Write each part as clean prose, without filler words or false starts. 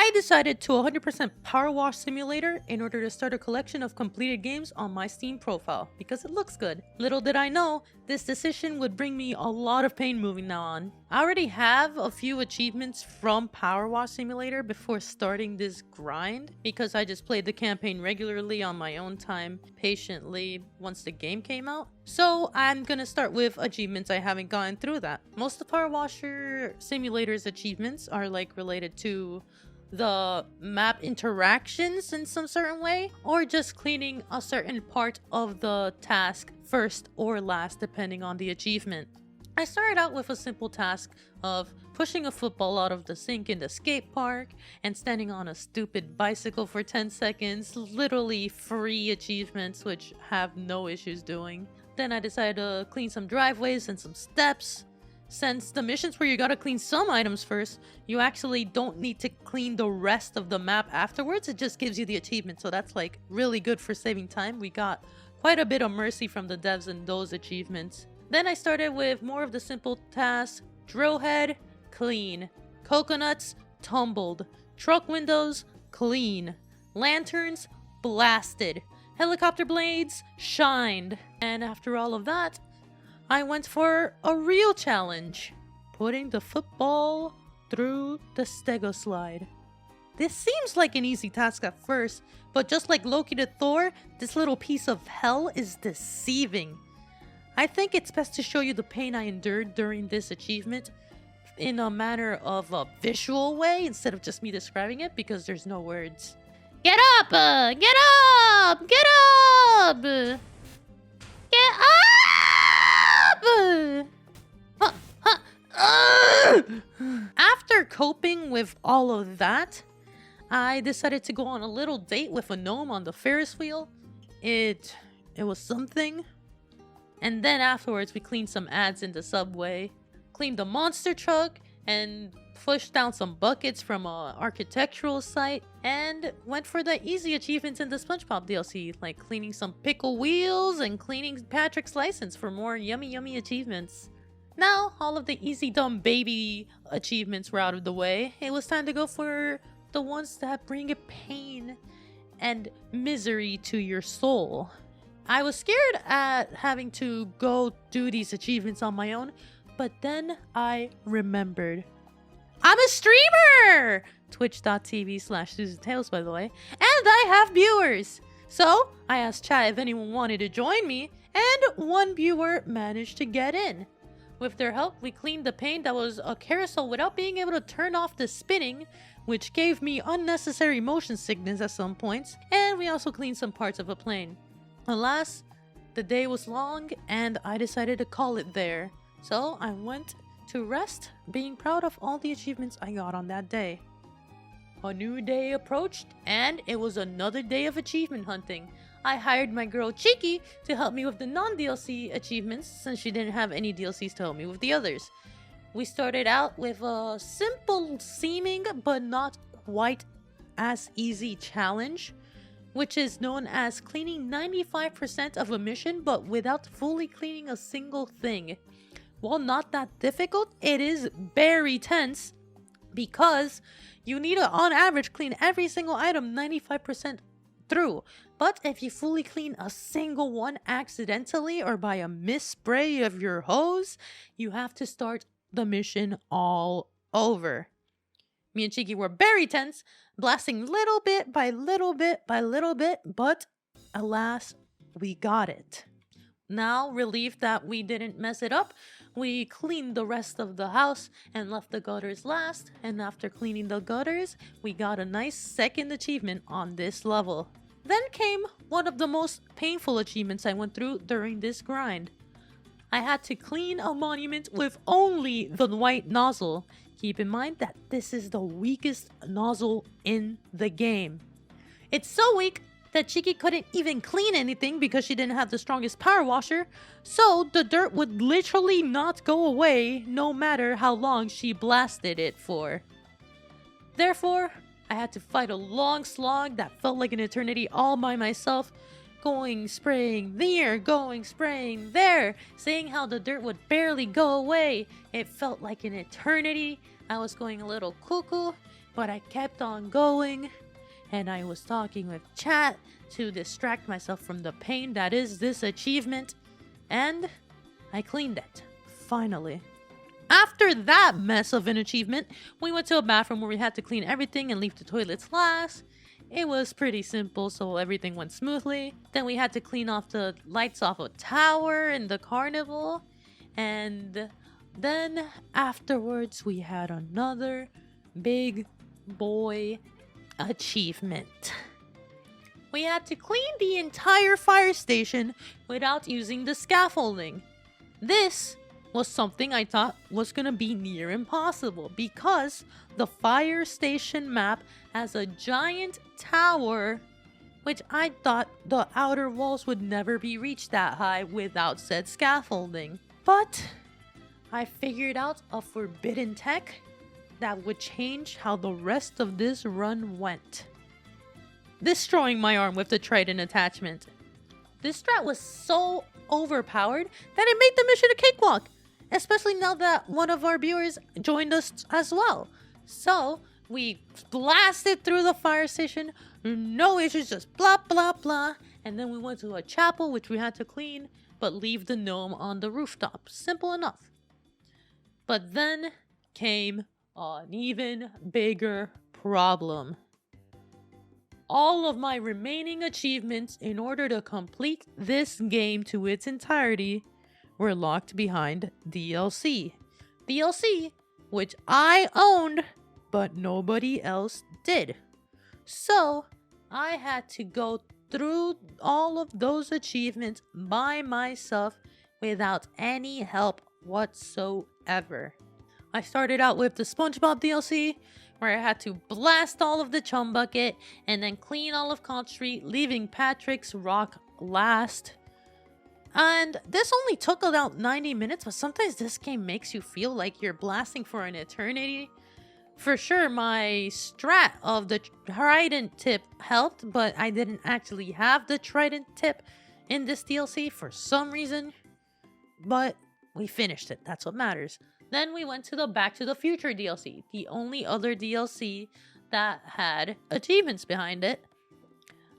I decided to 100% Powerwash Simulator in order to start a collection of completed games on my Steam profile, because it looks good. Little did I know, this decision would bring me a lot of pain moving now on. I already have a few achievements from Powerwash Simulator before starting this grind, because I just played the campaign regularly on my own time, patiently, once the game came out. So I'm gonna start with achievements I haven't gotten through that. Most of Powerwasher Simulator's achievements are like related to the map interactions in some certain way, or just cleaning a certain part of the task first or last depending on the achievement. I started out with a simple task of pushing a football out of the sink in the skate park and standing on a stupid bicycle for 10 seconds, literally free achievements which have no issues doing. Then I decided to clean some driveways and some steps. Since the missions where you gotta clean some items first, you actually don't need to clean the rest of the map afterwards. It just gives you the achievement, so that's like really good for saving time. We got quite a bit of mercy from the devs in those achievements. Then I started with more of the simple tasks: drill head, clean; coconuts, tumbled; truck windows, clean; lanterns, blasted; helicopter blades, shined. And after all of that, I went for a real challenge: putting the football through the stego slide. This seems like an easy task at first, but just like Loki to Thor, this little piece of hell is deceiving. I think it's best to show you the pain I endured during this achievement in a manner of a visual way instead of just me describing it, because there's no words. Get up! Get up! Get up! Get up! After coping with all of that, I decided to go on a little date with a gnome on the Ferris wheel. It was something. And then afterwards, we cleaned some ads in the subway, cleaned the monster truck, and pushed down some buckets from an architectural site, and went for the easy achievements in the SpongeBob DLC, like cleaning some pickle wheels and cleaning Patrick's license for more yummy achievements. Now, all of the easy dumb baby achievements were out of the way. It was time to go for the ones that bring pain and misery to your soul. I was scared at having to go do these achievements on my own, but then I remembered. I'm a streamer! Twitch.tv/SuzuTales, by the way. And I have viewers! So, I asked chat if anyone wanted to join me, and one viewer managed to get in. With their help, we cleaned the paint that was a carousel without being able to turn off the spinning, which gave me unnecessary motion sickness at some points, and we also cleaned some parts of a plane. Alas, the day was long, and I decided to call it there. So I went to rest, being proud of all the achievements I got on that day. A new day approached, and it was another day of achievement hunting. I hired my girl Cheeky to help me with the non-DLC achievements, since she didn't have any DLCs to help me with the others. We started out with a simple seeming, but not quite as easy challenge, which is known as cleaning 95% of a mission, but without fully cleaning a single thing. While not that difficult, it is very tense, because you need to, on average, clean every single item 95% through. But if you fully clean a single one accidentally or by a misspray of your hose, you have to start the mission all over. Me and Cheeky were very tense, blasting little bit by little bit by little bit, but alas, we got it. Now, relieved that we didn't mess it up, we cleaned the rest of the house and left the gutters last, and after cleaning the gutters, we got a nice second achievement on this level. Then came one of the most painful achievements I went through during this grind. I had to clean a monument with only the white nozzle. Keep in mind that this is the weakest nozzle in the game. It's so weak that Cheeky couldn't even clean anything because she didn't have the strongest power washer, so the dirt would literally not go away no matter how long she blasted it for. Therefore, I had to fight a long slog that felt like an eternity all by myself, going spraying there, going spraying there, seeing how the dirt would barely go away. It felt like an eternity. I was going a little cuckoo, But I kept on going, and I was talking with chat to distract myself from the pain that is this achievement, and I cleaned it, finally. After that mess of an achievement, we went to a bathroom where we had to clean everything and leave the toilets last. It was pretty simple, so everything went smoothly. Then we had to clean off the lights off a tower in the carnival. And then afterwards, we had another big boy achievement. We had to clean the entire fire station without using the scaffolding. This was something I thought was gonna be near impossible because the fire station map has a giant tower, which I thought the outer walls would never be reached that high without said scaffolding. But I figured out a forbidden tech that would change how the rest of this run went. Destroying my arm with the trident attachment. This strat was so overpowered that it made the mission a cakewalk, especially now that one of our viewers joined us as well. So we blasted through the fire station, no issues, just blah blah blah, and then we went to a chapel which we had to clean but leave the gnome on the rooftop. Simple enough. But then came an even bigger problem. All of my remaining achievements in order to complete this game to its entirety were locked behind DLC. DLC, which I owned, but nobody else did. So, I had to go through all of those achievements by myself without any help whatsoever. I started out with the SpongeBob DLC, where I had to blast all of the Chum Bucket and then clean all of Conch Street, leaving Patrick's Rock last. And this only took about 90 minutes, but sometimes this game makes you feel like you're blasting for an eternity. For sure, my strat of the trident tip helped, but I didn't actually have the trident tip in this DLC for some reason. But we finished it, that's what matters. Then we went to the Back to the Future DLC, the only other DLC that had achievements behind it.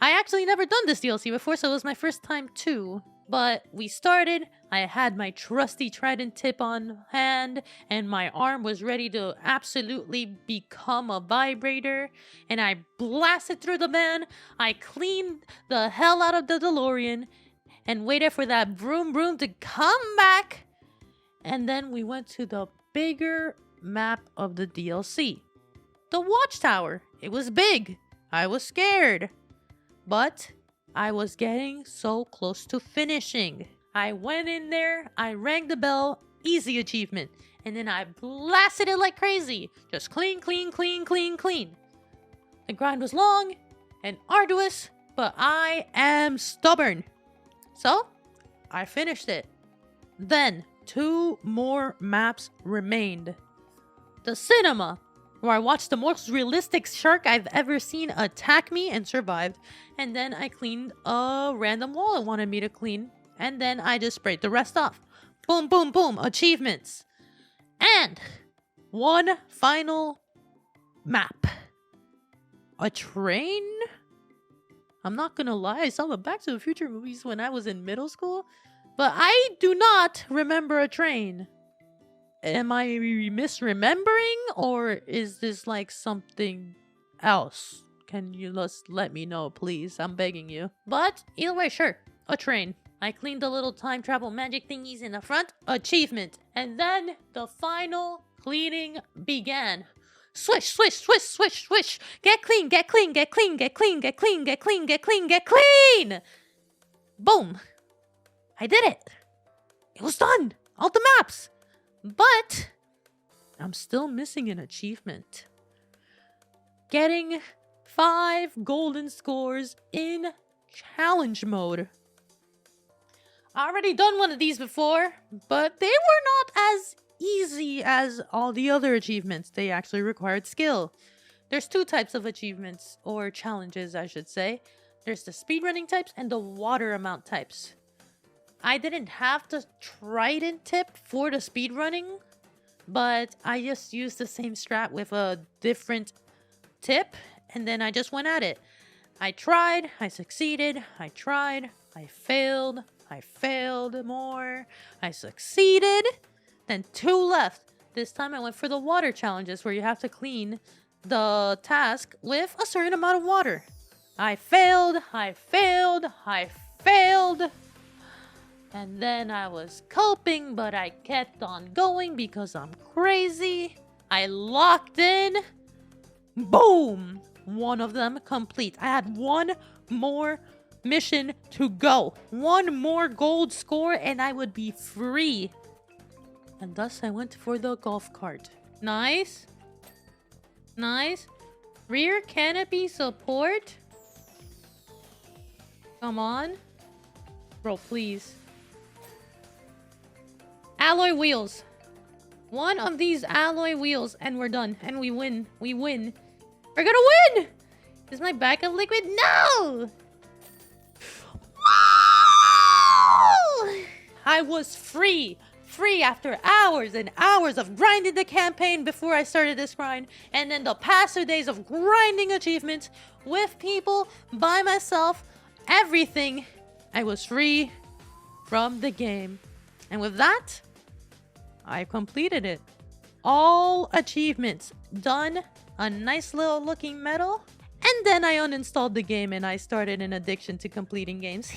I actually never done this DLC before, so it was my first time too. But we started, I had my trusty trident tip on hand, and my arm was ready to absolutely become a vibrator, and I blasted through the van, I cleaned the hell out of the DeLorean, and waited for that vroom vroom to come back, and then we went to the bigger map of the DLC. The Watchtower. It was big. I was scared. But I was getting so close to finishing. I went in there, I rang the bell, easy achievement, and then I blasted it like crazy. Just clean, clean, clean, clean, clean. The grind was long and arduous, but I am stubborn. So, I finished it. Then, 2 more maps remained. The cinema, where I watched the most realistic shark I've ever seen attack me and survived. And then I cleaned a random wall it wanted me to clean. And then I just sprayed the rest off. Boom, boom, boom. Achievements. And one final map. A train? I'm not gonna lie, I saw the Back to the Future movies when I was in middle school. But I do not remember a train. Am I misremembering, or is this like something else? Can you just let me know, please? I'm begging you. But either way, sure. A train. I cleaned the little time travel magic thingies in the front. Achievement. And then the final cleaning began. Swish, swish, swish, swish, swish. Get clean, get clean, get clean, get clean, get clean, get clean, get clean, get clean. Boom. I did it. It was done. All the maps. But I'm still missing an achievement. Getting 5 golden scores in challenge mode. I already done one of these before, but they were not as easy as all the other achievements. They actually required skill. There's 2 types of achievements, or challenges I should say. There's the speedrunning types and the water amount types. I didn't have the trident tip for the speedrunning, but I just used the same strat with a different tip, and then I just went at it. I tried, I succeeded, I tried, I failed more, I succeeded, then 2 left. This time I went for the water challenges where you have to clean the task with a certain amount of water. I failed, and then I was coping, but I kept on going because I'm crazy. I locked in. Boom! One of them complete. I had one more mission to go. One more gold score and I would be free. And thus I went for the golf cart. Nice. Nice. Rear canopy support. Come on. Bro, please. Alloy wheels. One of these alloy wheels and we're done. And we win. We win. We're gonna win! Is my backup liquid? No! Wow! I was free. Free after hours and hours of grinding the campaign before I started this grind. And then the past 2 days of grinding achievements with people, by myself, everything. I was free from the game. And with that, I completed it. All achievements done. A nice little looking medal. And then I uninstalled the game and I started an addiction to completing games.